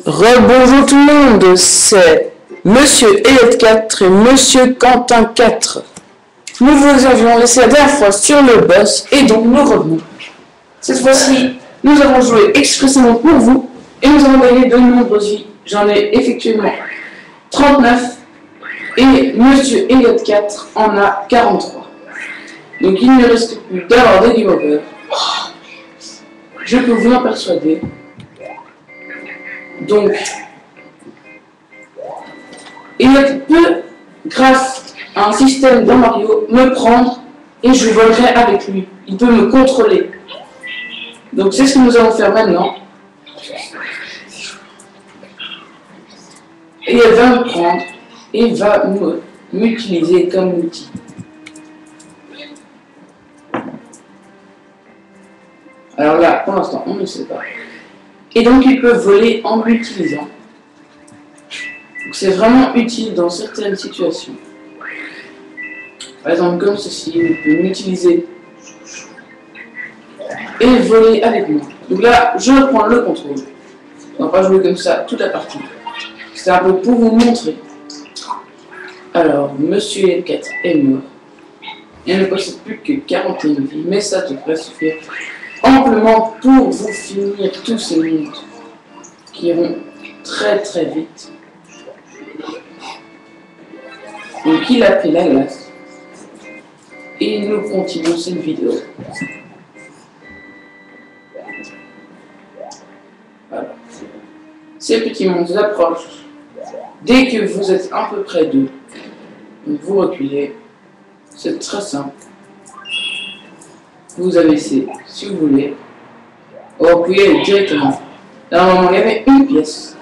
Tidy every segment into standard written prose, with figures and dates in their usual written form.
Rebonjour tout le monde, c'est Monsieur Elliot 4 et Monsieur Quentin 4. Nous vous avions laissé la dernière fois sur le boss et donc nous revenons. Cette fois-ci, nous avons joué expressément pour vous et nous avons gagné de nombreuses vies. J'en ai effectivement 39 et Monsieur Elliot 4 en a 43. Donc il ne reste plus d'avoir des game over. Je peux vous en persuader. Donc, il peut, grâce à un système dans Mario, me prendre et je volerai avec lui. Il peut me contrôler. Donc, c'est ce que nous allons faire maintenant. Et elle va me prendre et va m'utiliser comme outil. Alors là, pour l'instant, on ne sait pas. Et donc, il peut voler en l'utilisant. C'est vraiment utile dans certaines situations. Par exemple, comme ceci, il peut m'utiliser et voler avec moi. Donc là, je reprends le contrôle. On va pas jouer comme ça toute la partie. C'est un peu pour vous montrer. Alors, Monsieur L4 est mort. Il ne possède plus que 41 vies, mais ça devrait suffire amplement pour vous finir tous ces minutes qui iront très très vite. Donc il a pris la glace et nous continuons cette vidéo. Voilà. Ces petits monstres approchent dès que vous êtes à peu près d'eux. Vous reculez, c'est très simple. Vous abaissez si vous voulez. Vous appuyez directement. Là, normalement, il y avait une pièce.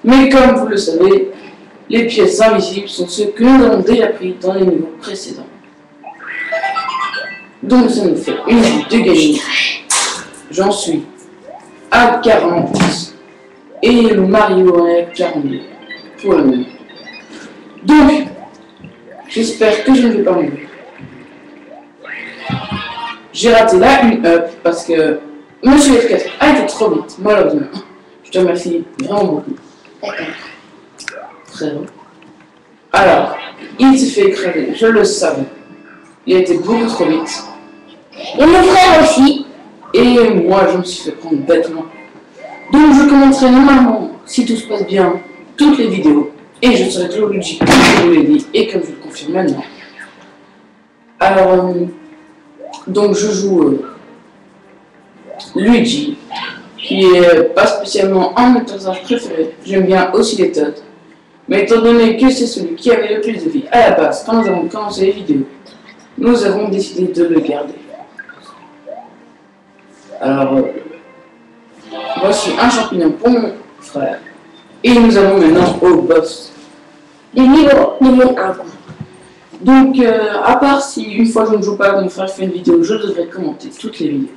Mais comme vous le savez, les pièces invisibles sont ceux que nous avons déjà pris dans les niveaux précédents. Donc, ça nous fait une vie de gagner. J'en suis à 40 et le Mario est à 42 pour le moment. Donc, j'espère que je ne vais pas mourir. J'ai raté là une up parce que Monsieur F4 a été trop vite, malheureusement. Je te remercie vraiment beaucoup. D'accord. Très bien. Alors, il s'est fait écraser, je le savais. Il a été beaucoup trop vite. Et mon frère aussi. Et moi, je me suis fait prendre bêtement. Donc, je commencerai normalement, si tout se passe bien, toutes les vidéos. Et je serai toujours Luigi, comme je vous l'ai dit, et comme je le confirme maintenant. Alors, donc je joue Luigi, qui est pas spécialement un de mes personnages préférés. J'aime bien aussi les Todd. Mais étant donné que c'est celui qui avait le plus de vie à la base, quand nous avons commencé les vidéos, nous avons décidé de le garder. Alors, voici un champignon pour mon frère. Et nous allons maintenant au boss. Du niveau 1. Donc, à part si une fois je ne joue pas, mon frère fait une vidéo, je devrais commenter toutes les vidéos.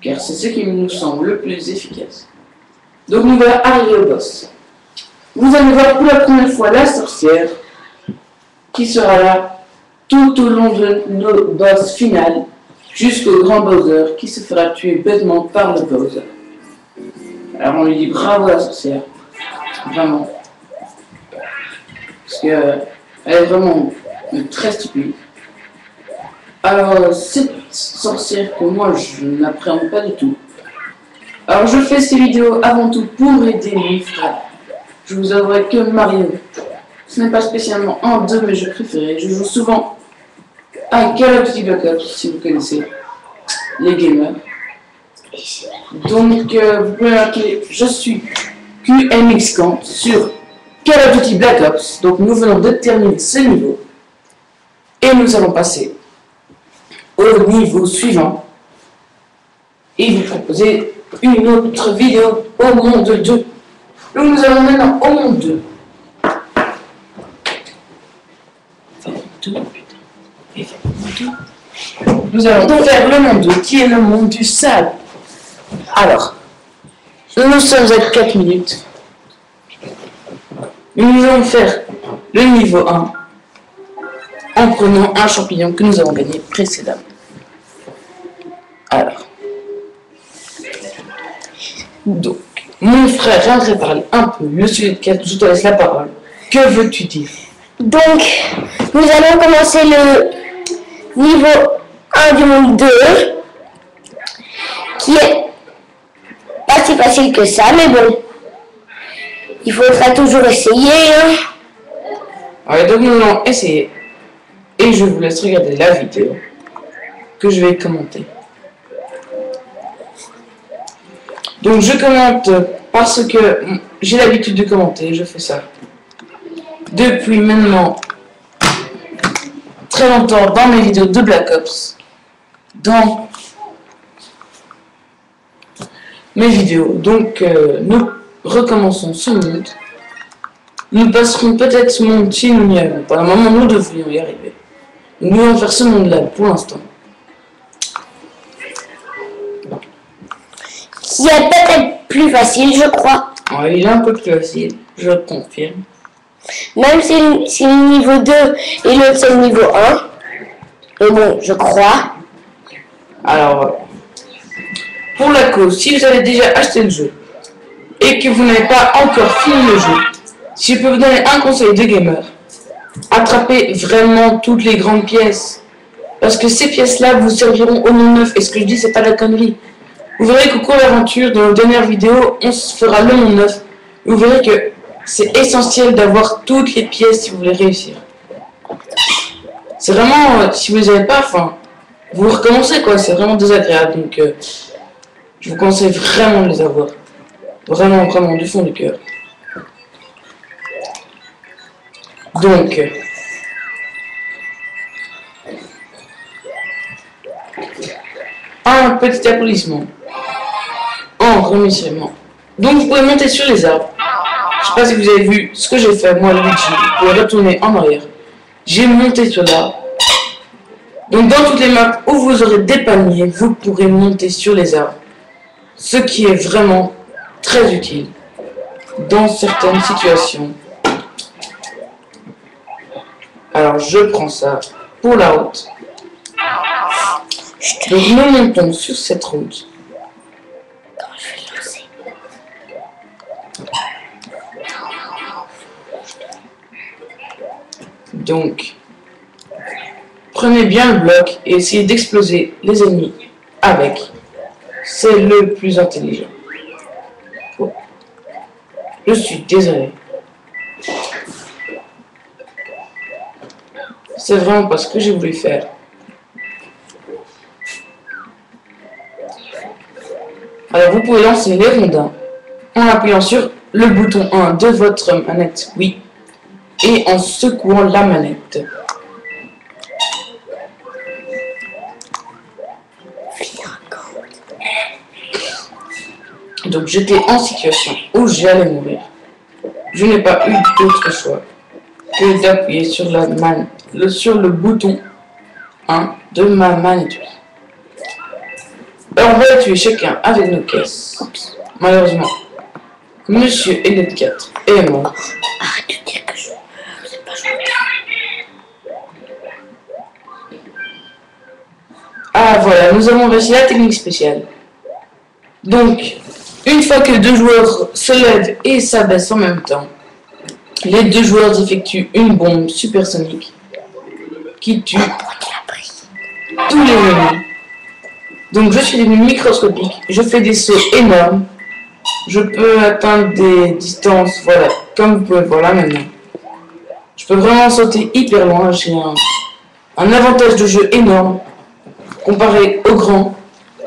Car c'est ce qui nous semble le plus efficace. Donc, nous allons arriver au boss. Vous allez voir pour la première fois la sorcière qui sera là tout au long de nos boss finales jusqu'au grand Bowser qui se fera tuer bêtement par le Bowser. Alors, on lui dit bravo à la sorcière. Vraiment. Parce que elle est vraiment très stupide. Alors, cette sorcière que moi je n'appréhende pas du tout. Alors, je fais ces vidéos avant tout pour aider mes frères. Je vous avouerai que Mario, ce n'est pas spécialement un de mes jeux préférés. Je joue souvent à Call of Duty Black Ops, si vous connaissez les gamers. Donc, vous pouvez marquer je suis QMXCamp sur Call of Duty Black Ops. Donc nous venons de terminer ce niveau et nous allons passer au niveau suivant et vous proposer une autre vidéo au monde 2. Donc nous allons maintenant au monde 2. Nous allons donc faire le monde 2 qui est le monde du sable. Alors, nous sommes à 4 minutes. Nous allons faire le niveau 1 en prenant un champignon que nous avons gagné précédemment. Alors, donc, Mon frère, j'aimerais parler un peu. Monsieur 4, je te laisse la parole. Que veux-tu dire? Donc, nous allons commencer le niveau 1 du monde 2, qui est pas si facile que ça, mais bon, il faudra toujours essayer. Hein. Allez, donc nous allons essayer. Et je vous laisse regarder la vidéo que je vais commenter. Donc je commente parce que j'ai l'habitude de commenter, je fais ça depuis maintenant très longtemps dans mes vidéos de Black Ops, dans mes vidéos. Donc nous recommençons ce monde. Nous passerons peut-être ce monde si nous n'y arrivons pas. À un moment, nous devrions y arriver. Nous allons faire ce monde-là pour l'instant. Qui est peut-être plus facile, je crois. Ouais, il est un peu plus facile, je confirme. Même si le niveau 2 et l'autre c'est le niveau 1. Mais bon, je crois. Alors, pour la cause, si vous avez déjà acheté le jeu et que vous n'avez pas encore fini le jeu, si je peux vous donner un conseil de gamer, attrapez vraiment toutes les grandes pièces. Parce que ces pièces-là vous serviront au monde neuf. Et ce que je dis, c'est pas de la connerie. Vous verrez qu'au cours de l'aventure, dans nos dernières vidéos, on se fera le monde neuf. Vous verrez que c'est essentiel d'avoir toutes les pièces si vous voulez réussir. C'est vraiment, si vous les avez pas, enfin, vous recommencez quoi, c'est vraiment désagréable. Donc, je vous conseille vraiment de les avoir. Vraiment, vraiment, du fond du cœur. Donc, un petit applaudissement en remerciement. Donc vous pouvez monter sur les arbres. Je sais pas si vous avez vu ce que j'ai fait moi Luigi. Vous pouvez retourner en arrière. J'ai monté sur l'arbre. Donc dans toutes les maps où vous aurez des palmiers, vous pourrez monter sur les arbres. Ce qui est vraiment très utile dans certaines situations. Alors je prends ça pour la route. Donc nous montons sur cette route. Donc, prenez bien le bloc et essayez d'exploser les ennemis avec. C'est le plus intelligent. Oh. Je suis désolé. C'est vraiment pas ce que j'ai voulu faire. Alors vous pouvez lancer les rondins en appuyant sur le bouton 1 de votre manette, oui, et en secouant la manette. Donc j'étais en situation où j'allais mourir. Je n'ai pas eu d'autre choix que d'appuyer sur le bouton 1 de ma manette. Alors on va tuer chacun avec nos caisses. Malheureusement, Monsieur Elliot 4 est mort. Arrête de dire que je sais pas jouer. Ah voilà, nous avons réussi la technique spéciale. Donc, une fois que deux joueurs se lèvent et s'abaissent en même temps, les deux joueurs effectuent une bombe supersonique qui tue tous les ennemis. Donc je suis devenu microscopique, je fais des sauts énormes, je peux atteindre des distances, voilà, comme vous pouvez voir là maintenant. Je peux vraiment sauter hyper loin, j'ai un avantage de jeu énorme, comparé aux grands.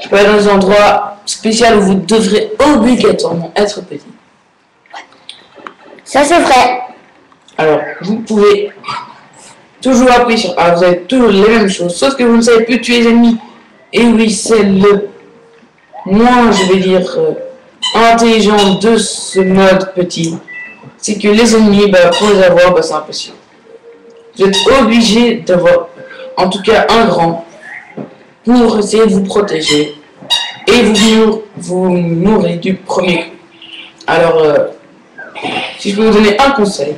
Je peux aller dans des endroits spéciaux où vous devrez obligatoirement être petit. Ça c'est vrai. Alors, vous pouvez toujours appuyer sur A, vous avez toujours les mêmes choses, sauf que vous ne savez plus tuer les ennemis. Et oui, c'est le moins, je vais dire, intelligent de ce mode petit. C'est que les ennemis, pour les avoir, c'est impossible. Vous êtes obligé d'avoir, en tout cas, un grand pour essayer de vous protéger. Et vous mourrez du premier coup. Alors, si je peux vous donner un conseil,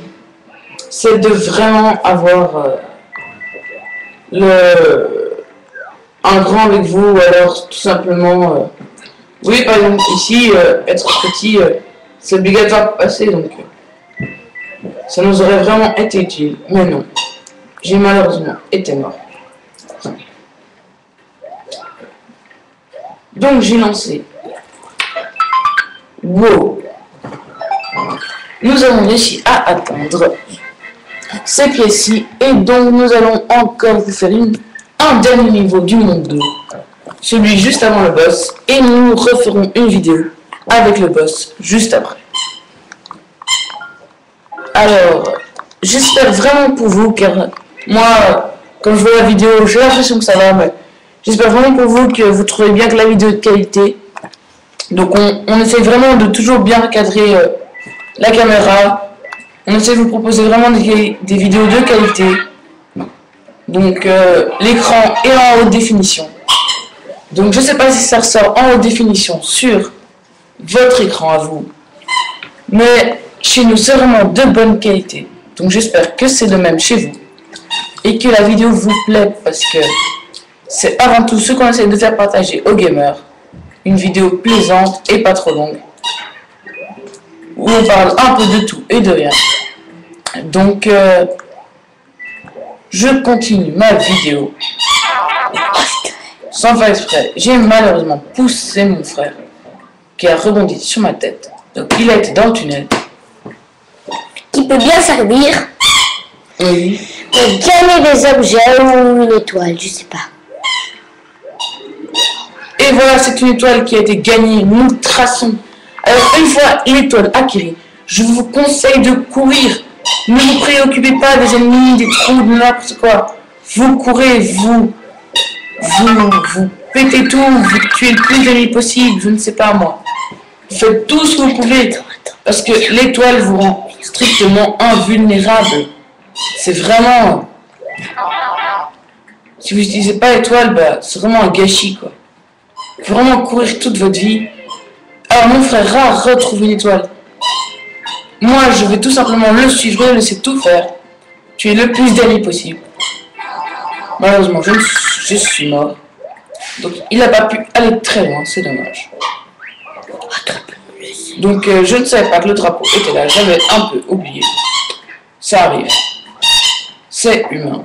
c'est de vraiment avoir un grand avec vous, ou alors tout simplement, oui par exemple ici, être petit, c'est obligatoire de passer, donc ça nous aurait vraiment été utile. Mais non, j'ai malheureusement été mort. Donc j'ai lancé. Wow. Nous avons réussi à atteindre ces pièces-ci. Et donc nous allons encore vous faire un dernier niveau du monde 2. Celui juste avant le boss. Et nous referons une vidéo avec le boss juste après. Alors, j'espère vraiment pour vous, car moi, quand je vois la vidéo, j'ai l'impression que ça va, mais j'espère vraiment pour vous que vous trouvez bien que la vidéo est de qualité. Donc on essaie vraiment de toujours bien recadrer la caméra. On essaie de vous proposer vraiment des vidéos de qualité. Donc l'écran est en haute définition. Donc je ne sais pas si ça ressort en haute définition sur votre écran à vous. Mais chez nous c'est vraiment de bonne qualité. Donc j'espère que c'est le même chez vous. Et que la vidéo vous plaît parce que c'est avant tout ce qu'on essaie de faire partager aux gamers. Une vidéo plaisante et pas trop longue. Où on parle un peu de tout et de rien. Donc je continue ma vidéo. Sans faire exprès, j'ai malheureusement poussé mon frère qui a rebondi sur ma tête. Donc il a été dans le tunnel. Qui peut bien servir Oui. pour gagner des objets ou une étoile, je sais pas. Et voilà, c'est une étoile qui a été gagnée. Nous traçons. Alors une fois l'étoile acquérie, je vous conseille de courir. Ne vous préoccupez pas des ennemis, des trous, de n'importe quoi. Vous courez, vous pétez tout, vous tuez le plus d'ennemis possible, je ne sais pas moi. Faites tout ce que vous pouvez, parce que l'étoile vous rend strictement invulnérable. C'est vraiment... Si vous n'utilisez pas l'étoile, bah, c'est vraiment un gâchis, quoi. Il faut vraiment courir toute votre vie. Alors mon frère a retrouvé une étoile. Moi, je vais tout simplement le suivre et le laisser tout faire. Tuer le plus d'ennemis possible. Malheureusement, je suis mort. Donc, il n'a pas pu aller très loin, c'est dommage. Donc, je ne savais pas que le drapeau était là. J'avais un peu oublié. Ça arrive. C'est humain.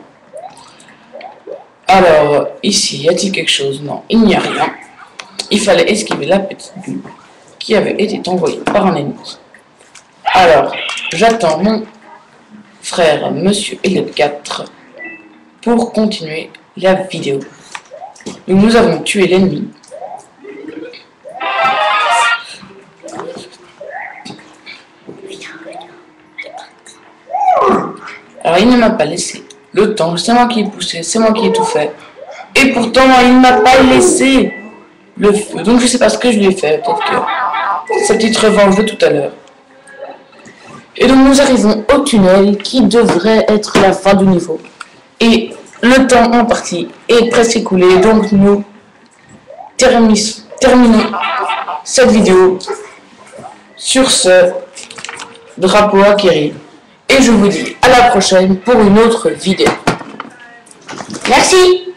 Alors, ici, y a-t-il quelque chose? Non, il n'y a rien. Il fallait esquiver la petite bulle qui avait été envoyée par un ennemi. Alors, j'attends mon frère, Monsieur Elliot 4, pour continuer la vidéo. Donc, nous avons tué l'ennemi. Alors, il ne m'a pas laissé le temps. C'est moi qui ai poussé, c'est moi qui ai tout fait. Et pourtant, il ne m'a pas laissé le feu. Donc, je ne sais pas ce que je lui ai fait. Peut-être que cette petite revanche de tout à l'heure. Et donc, nous arrivons au tunnel qui devrait être la fin du niveau. Et le temps en partie est presque écoulé. Donc, nous terminons cette vidéo sur ce drapeau acquéri. Et je vous dis à la prochaine pour une autre vidéo. Merci.